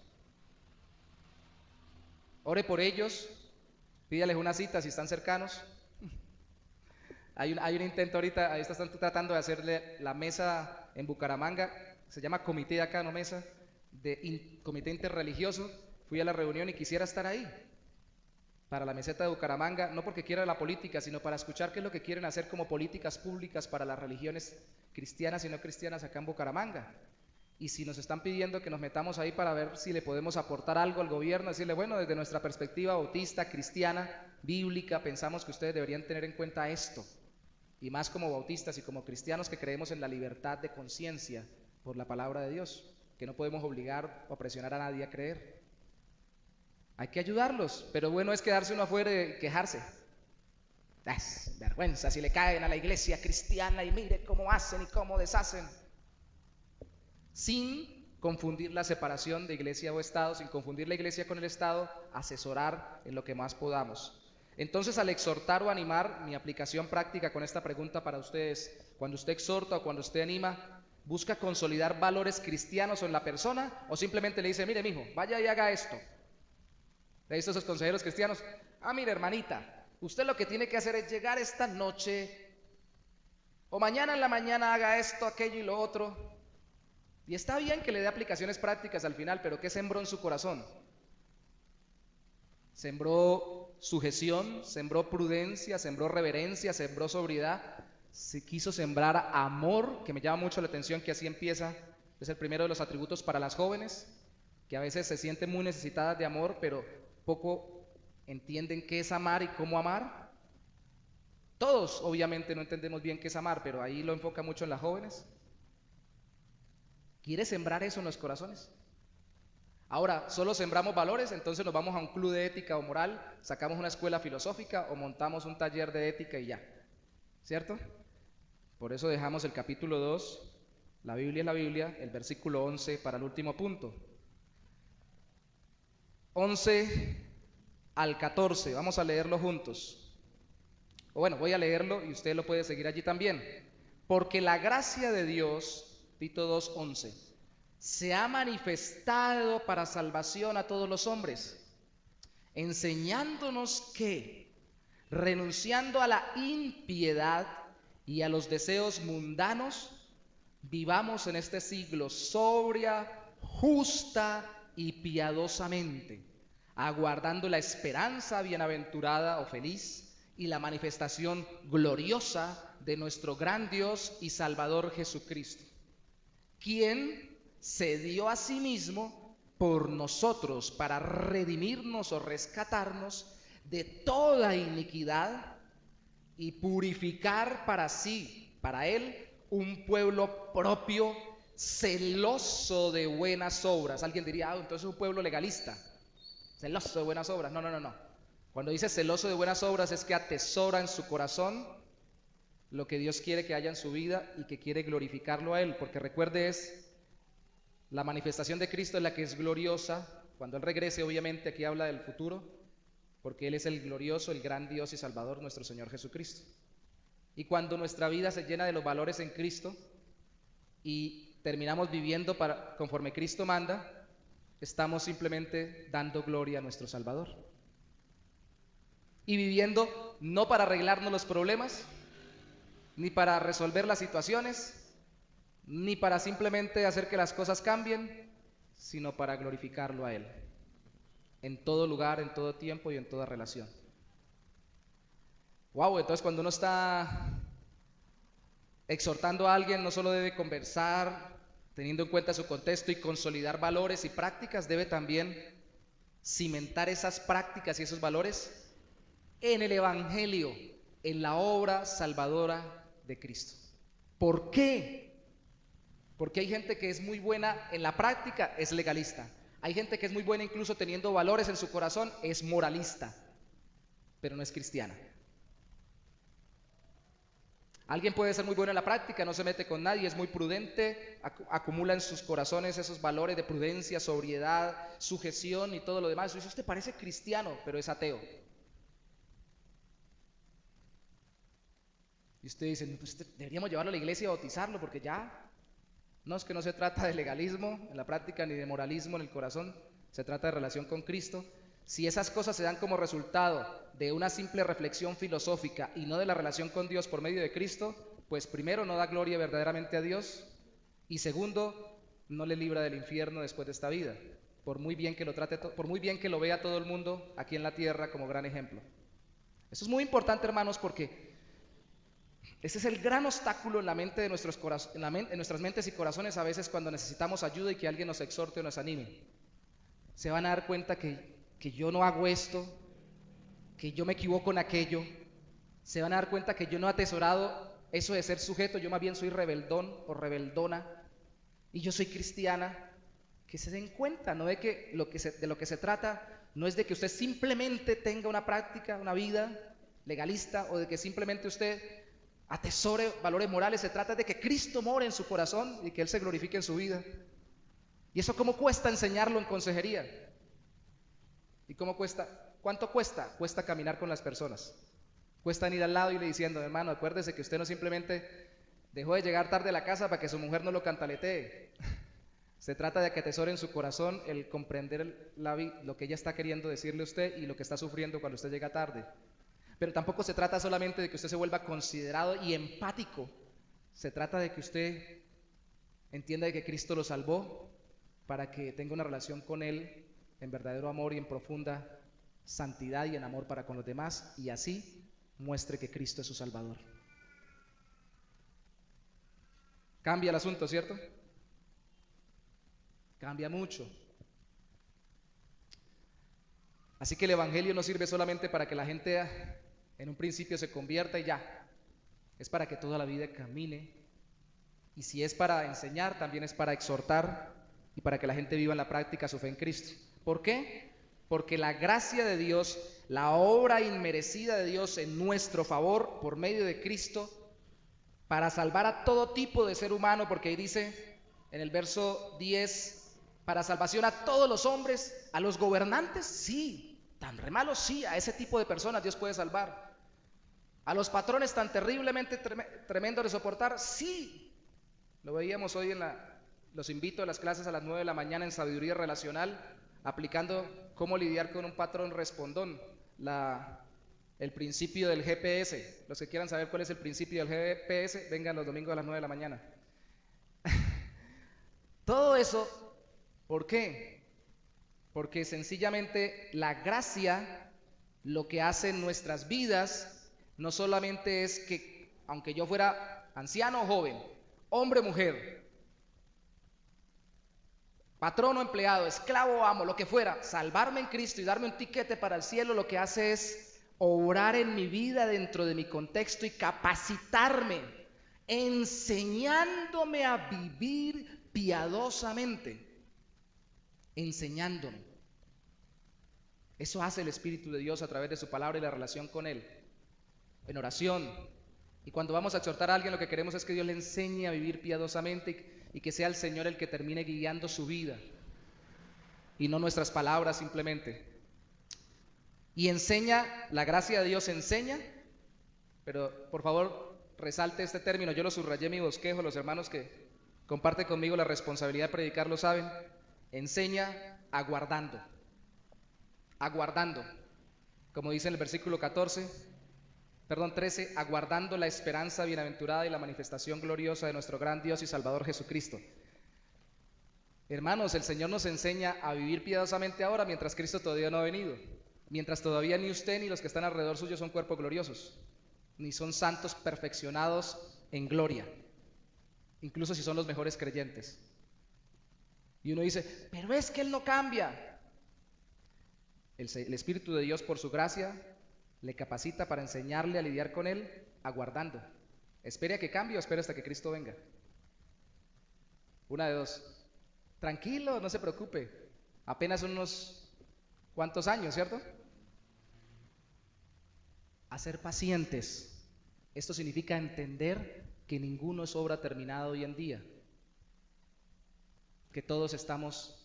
Ore por ellos, pídales una cita si están cercanos. Hay un intento ahorita, ahí están tratando de hacerle la mesa en Bucaramanga, se llama comité de acá, no mesa, comité interreligioso. Fui a la reunión y quisiera estar ahí, para la meseta de Bucaramanga, no porque quiera la política, sino para escuchar qué es lo que quieren hacer como políticas públicas para las religiones cristianas y no cristianas acá en Bucaramanga. Y si nos están pidiendo que nos metamos ahí para ver si le podemos aportar algo al gobierno, decirle, bueno, desde nuestra perspectiva bautista, cristiana, bíblica, pensamos que ustedes deberían tener en cuenta esto. Y más como bautistas y como cristianos que creemos en la libertad de conciencia por la palabra de Dios, que no podemos obligar o presionar a nadie a creer. Hay que ayudarlos, pero bueno es quedarse uno afuera y quejarse. Es vergüenza si le caen a la iglesia cristiana y mire cómo hacen y cómo deshacen. Sin confundir la separación de iglesia o Estado, sin confundir la iglesia con el Estado, asesorar en lo que más podamos. Entonces, al exhortar o animar, mi aplicación práctica con esta pregunta para ustedes, cuando usted exhorta o cuando usted anima, ¿busca consolidar valores cristianos en la persona o simplemente le dice, mire mijo, vaya y haga esto? ¿Le he visto esos consejeros cristianos? Mire hermanita, usted lo que tiene que hacer es llegar esta noche o mañana en la mañana haga esto, aquello y lo otro. Y está bien que le dé aplicaciones prácticas al final, pero ¿qué sembró en su corazón? Sembró sujeción, sembró prudencia, sembró reverencia, sembró sobriedad. Se quiso sembrar amor, que me llama mucho la atención que así empieza. Es el primero de los atributos para las jóvenes, que a veces se sienten muy necesitadas de amor, pero poco entienden qué es amar y cómo amar. Todos obviamente no entendemos bien qué es amar, pero ahí lo enfoca mucho en las jóvenes. ¿Quiere sembrar eso en los corazones? Ahora, solo sembramos valores, entonces nos vamos a un club de ética o moral, sacamos una escuela filosófica o montamos un taller de ética y ya, ¿cierto? Por eso dejamos el capítulo 2, la Biblia es la Biblia, el versículo 11 para el último punto. 11 al 14, vamos a leerlo juntos. O bueno, voy a leerlo y usted lo puede seguir allí también. Porque la gracia de Dios, Tito 2:11, se ha manifestado para salvación a todos los hombres, enseñándonos que, renunciando a la impiedad y a los deseos mundanos, vivamos en este siglo sobria, justa y piadosamente, aguardando la esperanza bienaventurada o feliz y la manifestación gloriosa de nuestro gran Dios y Salvador Jesucristo, quien se dio a sí mismo por nosotros para redimirnos o rescatarnos de toda iniquidad y purificar para sí, para Él, un pueblo propio, celoso de buenas obras. Alguien diría, entonces es un pueblo legalista, celoso de buenas obras. No, no, no, no. Cuando dice celoso de buenas obras es que atesora en su corazón lo que Dios quiere que haya en su vida y que quiere glorificarlo a Él, porque recuerde, es la manifestación de Cristo es la que es gloriosa. Cuando Él regrese, obviamente aquí habla del futuro, porque Él es el glorioso, el gran Dios y Salvador, nuestro Señor Jesucristo. Y cuando nuestra vida se llena de los valores en Cristo y terminamos viviendo conforme Cristo manda, estamos simplemente dando gloria a nuestro Salvador. Y viviendo no para arreglarnos los problemas, ni para resolver las situaciones, ni para simplemente hacer que las cosas cambien, sino para glorificarlo a Él, en todo lugar, en todo tiempo y en toda relación. Wow, entonces cuando uno está exhortando a alguien, no solo debe conversar teniendo en cuenta su contexto y consolidar valores y prácticas, debe también cimentar esas prácticas y esos valores en el Evangelio, en la obra salvadora de Cristo. ¿Por qué? Porque hay gente que es muy buena en la práctica, es legalista. Hay gente que es muy buena incluso teniendo valores en su corazón, es moralista, pero no es cristiana. Alguien puede ser muy bueno en la práctica, no se mete con nadie, es muy prudente, acumula en sus corazones esos valores de prudencia, sobriedad, sujeción y todo lo demás. Y dice, usted parece cristiano, pero es ateo. Y usted dice, no, pues deberíamos llevarlo a la iglesia y bautizarlo, porque ya, no es que no se trata de legalismo en la práctica ni de moralismo en el corazón, se trata de relación con Cristo. Si esas cosas se dan como resultado de una simple reflexión filosófica y no de la relación con Dios por medio de Cristo, pues primero no da gloria verdaderamente a Dios y segundo, no le libra del infierno después de esta vida, por muy bien que lo trate, por muy bien que lo vea todo el mundo aquí en la tierra como gran ejemplo. Eso es muy importante, hermanos, porque ese es el gran obstáculo en la mente de nuestros en nuestras mentes y corazones a veces cuando necesitamos ayuda y que alguien nos exhorte o nos anime. Se van a dar cuenta que yo no hago esto, que yo me equivoco en aquello. Se van a dar cuenta que yo no he atesorado eso de ser sujeto, yo más bien soy rebeldón o rebeldona y yo soy cristiana. Que se den cuenta, no de que de lo que se trata no es de que usted simplemente tenga una práctica, una vida legalista o de que simplemente usted atesore valores morales. Se trata de que Cristo more en su corazón y que Él se glorifique en su vida. ¿Y eso cómo cuesta enseñarlo en consejería? ¿Y cómo cuesta? ¿Cuánto cuesta? Cuesta caminar con las personas. Cuesta ir al lado y le diciendo, hermano, acuérdese que usted no simplemente dejó de llegar tarde a la casa para que su mujer no lo cantaletee. Se trata de que atesore en su corazón el comprender lo que ella está queriendo decirle a usted y lo que está sufriendo cuando usted llega tarde. Pero tampoco se trata solamente de que usted se vuelva considerado y empático. Se trata de que usted entienda de que Cristo lo salvó para que tenga una relación con Él en verdadero amor y en profunda santidad y en amor para con los demás, y así muestre que Cristo es su Salvador. Cambia el asunto, ¿cierto? Cambia mucho. Así que el Evangelio no sirve solamente para que la gente en un principio se convierta y ya. Es para que toda la vida camine. Y si es para enseñar, también es para exhortar y para que la gente viva en la práctica su fe en Cristo. ¿Por qué? Porque la gracia de Dios, la obra inmerecida de Dios en nuestro favor por medio de Cristo, para salvar a todo tipo de ser humano, porque ahí dice en el verso 10, para salvación a todos los hombres, a los gobernantes, sí, tan re malos, sí, a ese tipo de personas Dios puede salvar. A los patrones tan terriblemente tremendos de soportar, sí. Lo veíamos hoy los invito a las clases a las 9 de la mañana en sabiduría relacional, aplicando cómo lidiar con un patrón respondón, el principio del GPS. Los que quieran saber cuál es el principio del GPS, vengan los domingos a las 9 de la mañana. Todo eso, ¿por qué? Porque sencillamente la gracia lo que hace en nuestras vidas no solamente es que, aunque yo fuera anciano o joven, hombre o mujer, patrón o empleado, esclavo o amo, lo que fuera, salvarme en Cristo y darme un tiquete para el cielo, lo que hace es obrar en mi vida dentro de mi contexto y capacitarme, enseñándome a vivir piadosamente, enseñándome. Eso hace el Espíritu de Dios a través de su palabra y la relación con Él, en oración. Y cuando vamos a exhortar a alguien, lo que queremos es que Dios le enseñe a vivir piadosamente y que sea el Señor el que termine guiando su vida y no nuestras palabras simplemente. Y enseña, la gracia de Dios enseña, pero por favor resalte este término, yo lo subrayé en mi bosquejo, los hermanos que comparten conmigo la responsabilidad de predicar lo saben, enseña aguardando, como dice en el versículo 13, aguardando la esperanza bienaventurada y la manifestación gloriosa de nuestro gran Dios y Salvador Jesucristo. Hermanos, el Señor nos enseña a vivir piadosamente ahora mientras Cristo todavía no ha venido, mientras todavía ni usted ni los que están alrededor suyo son cuerpos gloriosos, ni son santos perfeccionados en gloria, incluso si son los mejores creyentes. Y uno dice, pero es que Él no cambia. El Espíritu de Dios, por su gracia, le capacita para enseñarle a lidiar con Él, aguardando. Espere a que cambie o espere hasta que Cristo venga. Una de dos. Tranquilo, no se preocupe. Apenas unos cuantos años, ¿cierto? A ser pacientes. Esto significa entender que ninguno es obra terminada hoy en día. Que todos estamos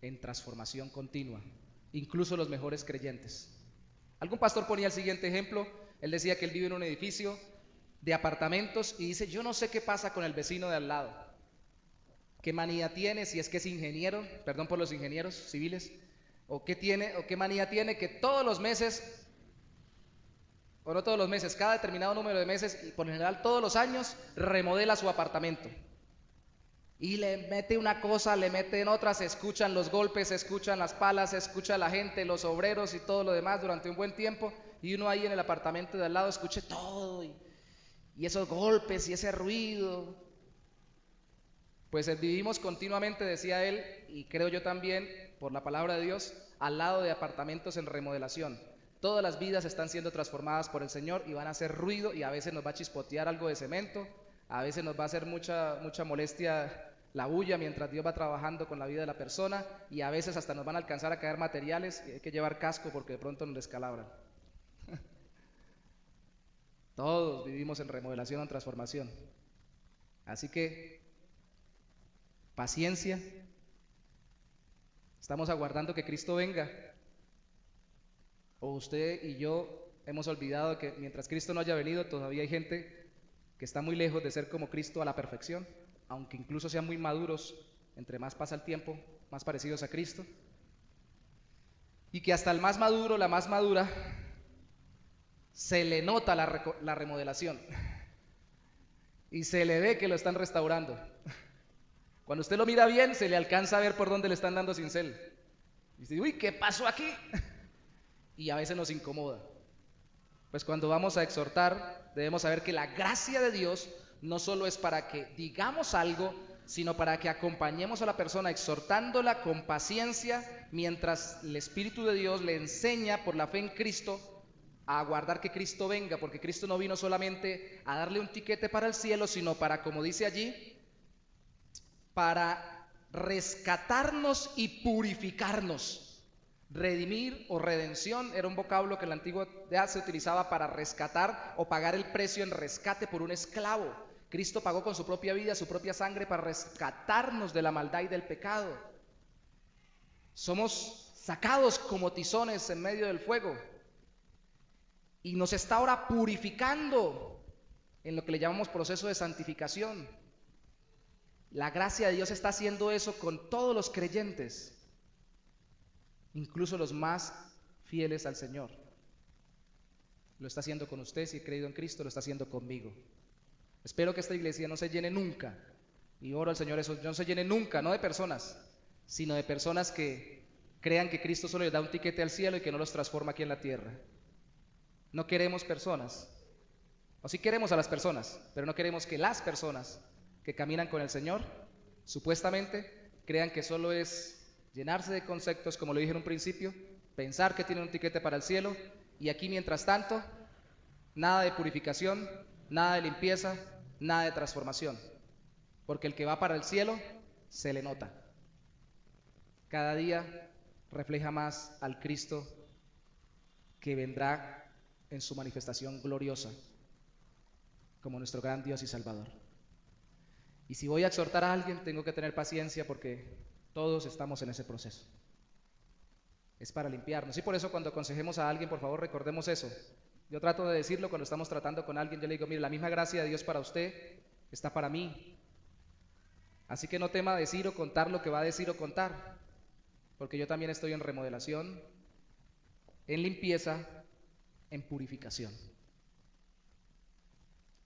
en transformación continua, incluso los mejores creyentes. Algún pastor ponía el siguiente ejemplo. Él decía que él vive en un edificio de apartamentos y dice, yo no sé qué pasa con el vecino de al lado, qué manía tiene, si es que es ingeniero, perdón por los ingenieros civiles, o qué manía tiene que todos los meses, o no todos los meses, cada determinado número de meses y por lo general todos los años remodela su apartamento. Y le mete una cosa, le mete en otra, se escuchan los golpes, se escuchan las palas, se escucha a la gente, los obreros y todo lo demás durante un buen tiempo. Y uno ahí en el apartamento de al lado escuche todo y esos golpes y ese ruido. Pues vivimos continuamente, decía él, y creo yo también, por la palabra de Dios, al lado de apartamentos en remodelación. Todas las vidas están siendo transformadas por el Señor y van a hacer ruido y a veces nos va a chispotear algo de cemento, a veces nos va a hacer mucha molestia la bulla mientras Dios va trabajando con la vida de la persona y a veces hasta nos van a alcanzar a caer materiales y hay que llevar casco porque de pronto nos descalabran. Todos vivimos en remodelación o en transformación. Así que, paciencia. Estamos aguardando que Cristo venga. O usted y yo hemos olvidado que mientras Cristo no haya venido, todavía hay gente que está muy lejos de ser como Cristo a la perfección, aunque incluso sean muy maduros, entre más pasa el tiempo, más parecidos a Cristo. Y que hasta el más maduro, la más madura, se le nota la remodelación y se le ve que lo están restaurando. Cuando usted lo mira bien, se le alcanza a ver por dónde le están dando cincel. Y dice, uy, ¿qué pasó aquí? y a veces nos incomoda. Pues cuando vamos a exhortar, debemos saber que la gracia de Dios no solo es para que digamos algo, sino para que acompañemos a la persona exhortándola con paciencia, mientras el Espíritu de Dios le enseña por la fe en Cristo a aguardar que Cristo venga, porque Cristo no vino solamente a darle un tiquete para el cielo, sino para, como dice allí, para rescatarnos y purificarnos. Redimir o redención era un vocablo que en la antigüedad se utilizaba para rescatar o pagar el precio en rescate por un esclavo. Cristo pagó con su propia vida, su propia sangre para rescatarnos de la maldad y del pecado. Somos sacados como tizones en medio del fuego y nos está ahora purificando en lo que le llamamos proceso de santificación. La gracia de Dios está haciendo eso con todos los creyentes, incluso los más fieles al Señor. Lo está haciendo con usted, si he creído en Cristo, lo está haciendo conmigo. Espero que esta iglesia no se llene nunca, y oro al Señor eso, no se llene nunca, no de personas, sino de personas que crean que Cristo solo les da un tiquete al cielo y que no los transforma aquí en la tierra. No queremos personas, o sí queremos a las personas, pero no queremos que las personas que caminan con el Señor, supuestamente, crean que solo es llenarse de conceptos, como lo dije en un principio, pensar que tienen un tiquete para el cielo, y aquí mientras tanto, nada de purificación, nada de limpieza, nada de transformación, porque el que va para el cielo se le nota. Cada día refleja más al Cristo que vendrá en su manifestación gloriosa como nuestro gran Dios y Salvador. Y si voy a exhortar a alguien, tengo que tener paciencia porque todos estamos en ese proceso. Es para limpiarnos. Y por eso cuando aconsejemos a alguien, por favor, recordemos eso. Yo trato de decirlo cuando estamos tratando con alguien. Yo le digo, mire, la misma gracia de Dios para usted está para mí. Así que no tema decir o contar lo que va a decir o contar, porque yo también estoy en remodelación, en limpieza, en purificación.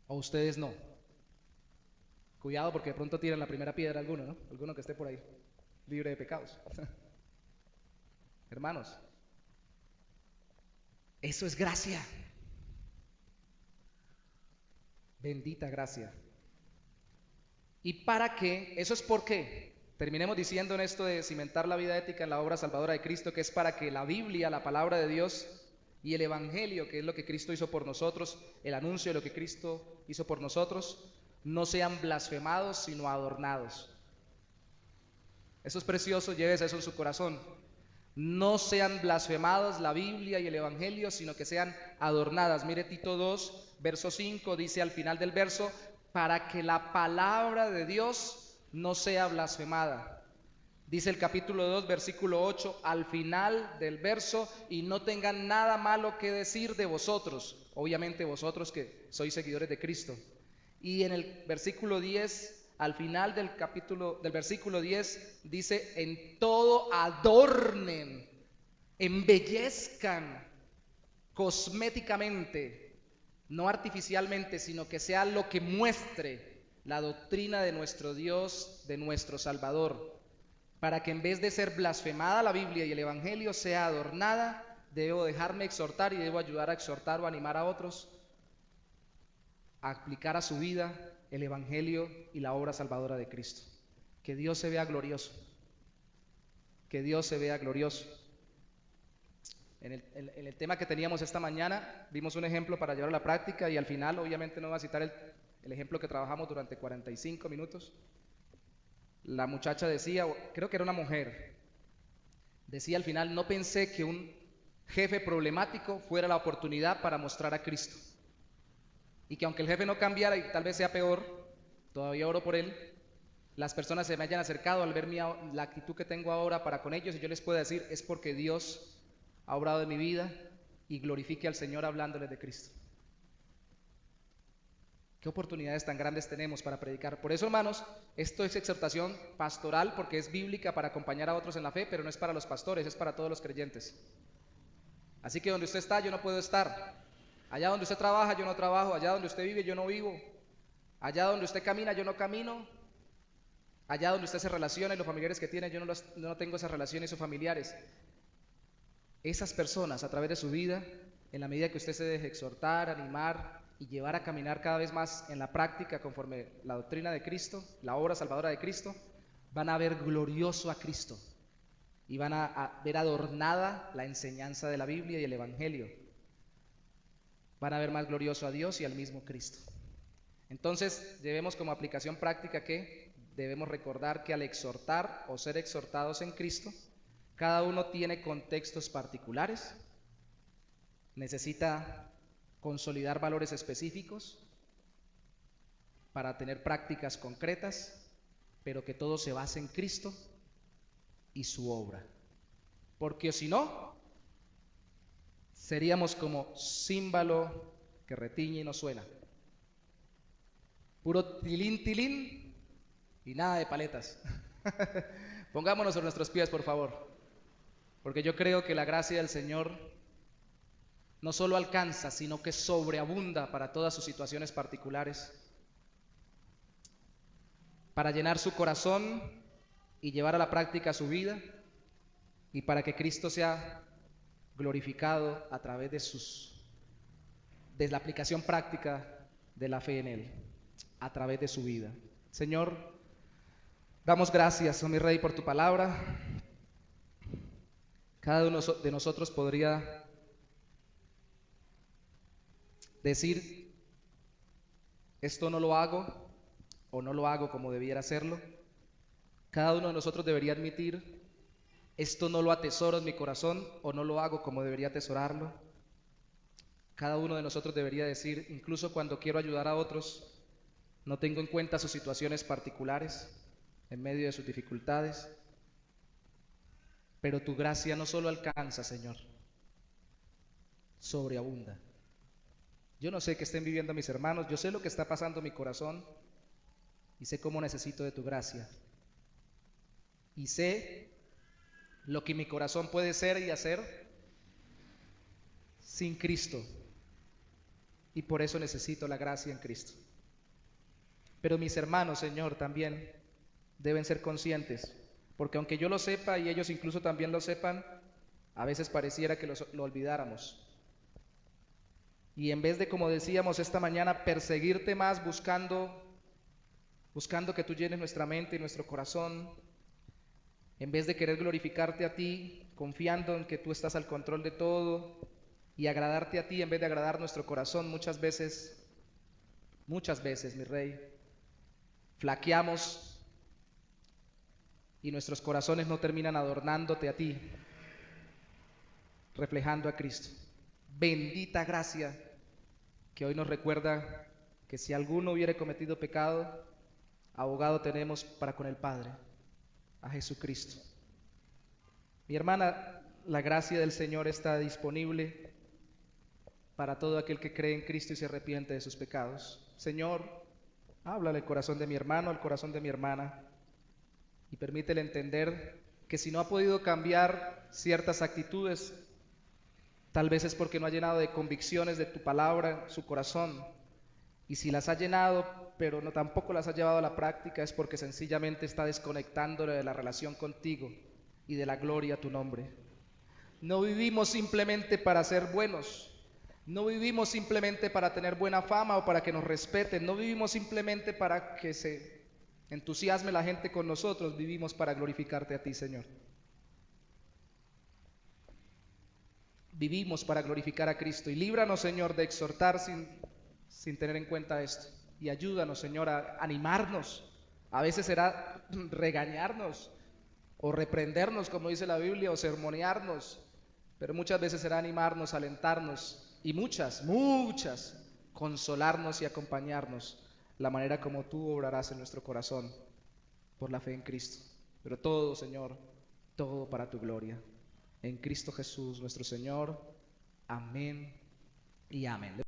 O ustedes no. Cuidado porque de pronto tiran la primera piedra alguno, ¿no? Alguno que esté por ahí, libre de pecados. Hermanos, eso es gracia. Bendita gracia. ¿Y para qué? Eso es por qué. Terminemos diciendo en esto de cimentar la vida ética en la obra salvadora de Cristo, que es para que la Biblia, la palabra de Dios y el Evangelio, que es lo que Cristo hizo por nosotros, el anuncio de lo que Cristo hizo por nosotros, no sean blasfemados, sino adornados. Eso es precioso, llévese eso en su corazón. No sean blasfemados la Biblia y el Evangelio, sino que sean adornadas. Mire Tito 2, verso 5, dice al final del verso, para que la palabra de Dios no sea blasfemada. Dice el capítulo 2, versículo 8, al final del verso, y no tengan nada malo que decir de vosotros, obviamente vosotros que sois seguidores de Cristo. Y en el versículo 10, al final del versículo 10, dice, en todo adornen, embellezcan cosméticamente, no artificialmente, sino que sea lo que muestre la doctrina de nuestro Dios, de nuestro Salvador, para que en vez de ser blasfemada la Biblia y el Evangelio sea adornada. Debo dejarme exhortar y debo ayudar a exhortar o animar a otros a aplicar a su vida el Evangelio y la obra salvadora de Cristo. Que Dios se vea glorioso. Que Dios se vea glorioso. En el tema que teníamos esta mañana, vimos un ejemplo para llevar a la práctica y al final, obviamente no voy a citar el ejemplo que trabajamos durante 45 minutos. La muchacha decía, creo que era una mujer, decía al final, no pensé que un jefe problemático fuera la oportunidad para mostrar a Cristo. Y que aunque el jefe no cambiara y tal vez sea peor, todavía oro por él, las personas se me hayan acercado al ver la actitud que tengo ahora para con ellos y yo les puedo decir, es porque Dios ha obrado en mi vida y glorifique al Señor hablándoles de Cristo. ¿Qué oportunidades tan grandes tenemos para predicar? Por eso, hermanos, esto es exhortación pastoral porque es bíblica para acompañar a otros en la fe, pero no es para los pastores, es para todos los creyentes. Así que donde usted está, yo no puedo estar. Allá donde usted trabaja, yo no trabajo. Allá donde usted vive, yo no vivo. Allá donde usted camina, yo no camino. Allá donde usted se relaciona y los familiares que tiene, yo no tengo esas relaciones o familiares. esas personas a través de su vida, en la medida que usted se deje exhortar, animar y llevar a caminar cada vez más en la práctica conforme la doctrina de Cristo, la obra salvadora de Cristo, van a ver glorioso a Cristo y van a ver adornada la enseñanza de la Biblia y el Evangelio. Van a ver más glorioso a Dios y al mismo Cristo. Entonces, debemos como aplicación práctica que debemos recordar que al exhortar o ser exhortados en Cristo, cada uno tiene contextos particulares, necesita consolidar valores específicos para tener prácticas concretas, pero que todo se base en Cristo y su obra. Porque si no, seríamos como címbalo que retiñe y no suena. Puro tilín, tilín y nada de paletas. Pongámonos en nuestros pies, por favor. Porque yo creo que la gracia del Señor no solo alcanza, sino que sobreabunda para todas sus situaciones particulares, para llenar su corazón y llevar a la práctica su vida, y para que Cristo sea glorificado a través de la aplicación práctica de la fe en Él, a través de su vida. Señor, damos gracias, oh mi Rey, por tu palabra. Cada uno de nosotros podría decir, esto no lo hago o no lo hago como debiera hacerlo. Cada uno de nosotros debería admitir, esto no lo atesoro en mi corazón o no lo hago como debería atesorarlo. Cada uno de nosotros debería decir, incluso cuando quiero ayudar a otros, no tengo en cuenta sus situaciones particulares en medio de sus dificultades. Pero tu gracia no solo alcanza, Señor, sobreabunda. Yo no sé qué estén viviendo mis hermanos, yo sé lo que está pasando en mi corazón y sé cómo necesito de tu gracia. Y sé lo que mi corazón puede ser y hacer sin Cristo. Y por eso necesito la gracia en Cristo. Pero mis hermanos, Señor, también deben ser conscientes, porque aunque yo lo sepa y ellos incluso también lo sepan, a veces pareciera que lo olvidáramos. Y en vez de, como decíamos esta mañana, perseguirte más buscando que tú llenes nuestra mente y nuestro corazón, en vez de querer glorificarte a ti, confiando en que tú estás al control de todo y agradarte a ti en vez de agradar nuestro corazón, muchas veces, mi Rey, flaqueamos y nuestros corazones no terminan adornándote a ti, reflejando a Cristo. Bendita gracia que hoy nos recuerda que si alguno hubiere cometido pecado, abogado tenemos para con el Padre, a Jesucristo. Mi hermana, la gracia del Señor está disponible para todo aquel que cree en Cristo y se arrepiente de sus pecados. Señor, háblale al corazón de mi hermano, al corazón de mi hermana, y permítele entender que si no ha podido cambiar ciertas actitudes, tal vez es porque no ha llenado de convicciones de tu palabra su corazón. Y si las ha llenado, pero no tampoco las ha llevado a la práctica, es porque sencillamente está desconectándole de la relación contigo y de la gloria a tu nombre. No vivimos simplemente para ser buenos. No vivimos simplemente para tener buena fama o para que nos respeten. No vivimos simplemente para que se entusiasme la gente con nosotros. Vivimos para glorificarte a ti, Señor. Vivimos para glorificar a Cristo. Y líbranos, Señor, de exhortar sin tener en cuenta esto. Y ayúdanos, Señor, a animarnos. A veces será regañarnos o reprendernos, como dice la Biblia, o sermonearnos. Pero muchas veces será animarnos, alentarnos y muchas, consolarnos y acompañarnos la manera como tú obrarás en nuestro corazón por la fe en Cristo. Pero todo, Señor, todo para tu gloria. En Cristo Jesús, nuestro Señor. Amén y amén.